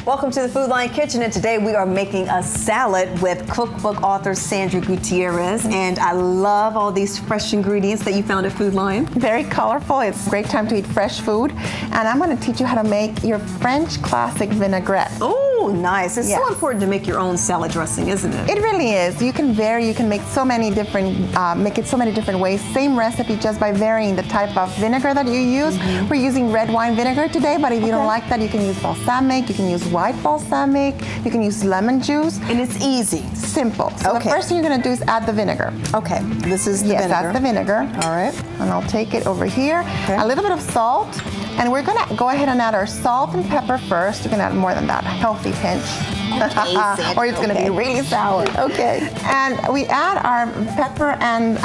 Welcome to the Food Line Kitchen, and today we are making a salad with cookbook author Sandra Gutierrez, and I love all these fresh ingredients that you found at Food Line. Very colorful. It's a great time to eat fresh food, and I'm going to teach you how to make your French classic vinaigrette. Oh, nice. It's so important to make your own salad dressing, isn't it? It really is. You can vary. You can make so many different, make it so many different ways. Same recipe, just by varying the type of vinegar that you use. We're using red wine vinegar today, but if you don't like that, you can use balsamic. You can use white balsamic. You can use lemon juice. And it's easy. Simple. So the first thing you're going to do is add the vinegar. Okay. This is the vinegar. Yes, that's the vinegar. All right. And I'll take it over here. Okay. A little bit of salt. And we're going to go ahead and add our salt and pepper first. You can add more than that. A healthy pinch. Okay, or it's going to be really sour. Okay. And we add our pepper and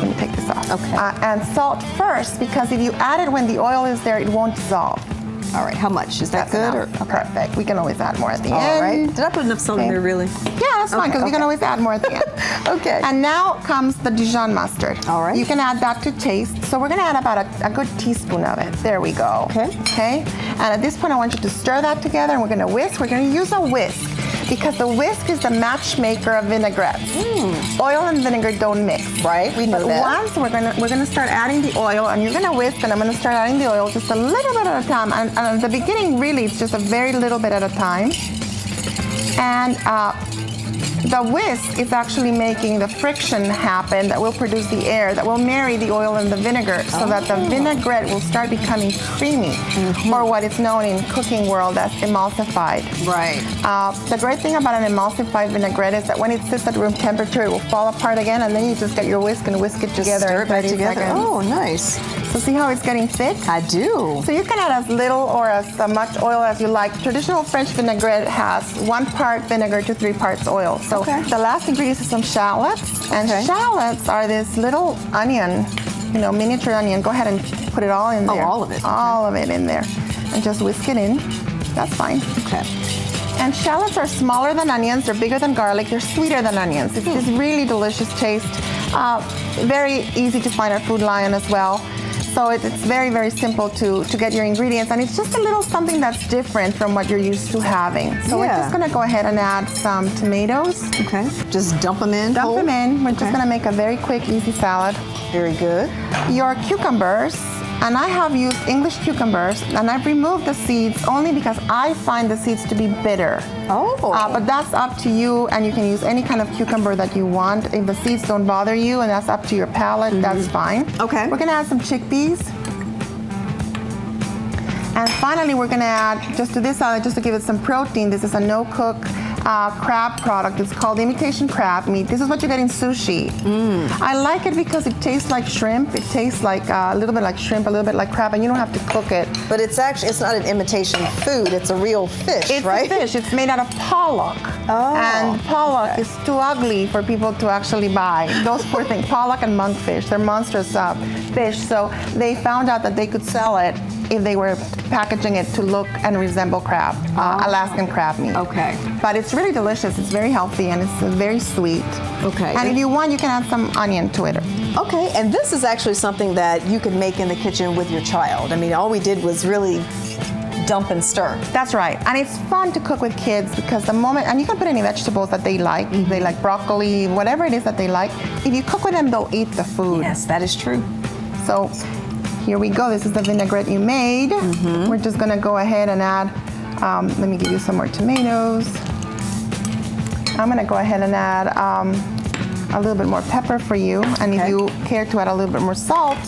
let me take this off. Okay. And salt first, because if you add it when the oil is there, it won't dissolve. All right, how much? Is that good? Or? Okay. Perfect. We can always add more at the end. All right. Did I put enough salt in there, really? Yeah, that's fine, because we can always add more at the end. Okay. And now comes the Dijon mustard. All right. You can add that to taste. So we're going to add about a good teaspoon of it. There we go. Okay. Okay. And at this point, I want you to stir that together, and we're going to whisk. We're going to use a whisk, because the whisk is the matchmaker of vinaigrettes. Oil and vinegar don't mix. Right, we know that. Once we're gonna start adding the oil, and you're gonna whisk, and I'm gonna start adding the oil just a little bit at a time. And at the beginning, really, it's just a very little bit at a time. And the whisk is actually making the friction happen that will produce the air, that will marry the oil and the vinegar, so that the vinaigrette will start becoming creamy, or what is known in cooking world as emulsified. Right. The great thing about an emulsified vinaigrette is that when it sits at room temperature, it will fall apart again, and then you just get your whisk and whisk it together. Stir it back together. Seconds. Oh, nice. So see how it's getting thick? I do. So you can add as little or as much oil as you like. Traditional French vinaigrette has 1 part vinegar to 3 parts oil. So the last ingredient is some shallots. And shallots are this little onion, miniature onion. Go ahead and put it all in there. Oh, all of it. All of it in there. And just whisk it in. That's fine. Okay. And shallots are smaller than onions. They're bigger than garlic. They're sweeter than onions. It's this really delicious taste. Very easy to find at Food Lion as well. So it's very, very simple to get your ingredients, and it's just a little something that's different from what you're used to having. So we're just gonna go ahead and add some tomatoes. Okay, just dump them in? Dump them in. We're just gonna make a very quick, easy salad. Very good. Your cucumbers, and I have used English cucumbers, and I've removed the seeds only because I find the seeds to be bitter. Oh. But that's up to you, and you can use any kind of cucumber that you want. If the seeds don't bother you, and that's up to your palate, that's fine. Okay. We're gonna add some chickpeas. And finally, we're gonna add, just to this salad, just to give it some protein, this is a no-cook crab product. It's called Imitation Crabmeat. This is what you get in sushi. I like it because it tastes like shrimp. It tastes like a little bit like shrimp, a little bit like crab, and you don't have to cook it. But it's not an imitation food. It's a real fish, right? It's a fish. It's made out of pollock. Oh. And pollock is too ugly for people to actually buy. Those poor things, pollock and monkfish, they're monstrous fish. So they found out that they could sell it if they were packaging it to look and resemble crab, Alaskan crab meat. Okay. But it's really delicious. It's very healthy, and it's very sweet. Okay. And if you want, you can add some onion to it. Okay, and this is actually something that you can make in the kitchen with your child. I mean, all we did was really dump and stir. That's right. And it's fun to cook with kids, because the moment, and you can put any vegetables that they like. If they like broccoli, whatever it is that they like. If you cook with them, they'll eat the food. Yes, that is true. So here we go. This is the vinaigrette you made. We're just gonna go ahead and add, let me give you some more tomatoes. I'm gonna go ahead and add a little bit more pepper for you. And if you care to add a little bit more salt,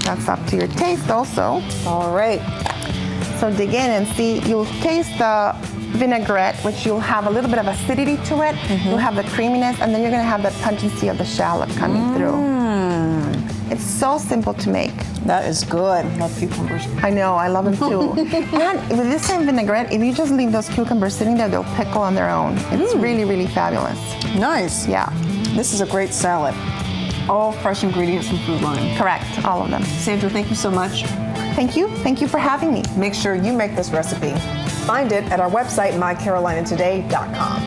that's up to your taste also. All right. So dig in and see, you'll taste the vinaigrette, which you'll have a little bit of acidity to it. You'll have the creaminess, and then you're gonna have the pungency of the shallot coming through. It's so simple to make. That is good. Love cucumbers. I know, I love them too. And with this same vinaigrette, if you just leave those cucumbers sitting there, they'll pickle on their own. It's really, really fabulous. Nice. Yeah. This is a great salad. All fresh ingredients from Food Line. Correct, all of them. Sandra, thank you so much. Thank you. Thank you for having me. Make sure you make this recipe. Find it at our website, mycarolinatoday.com.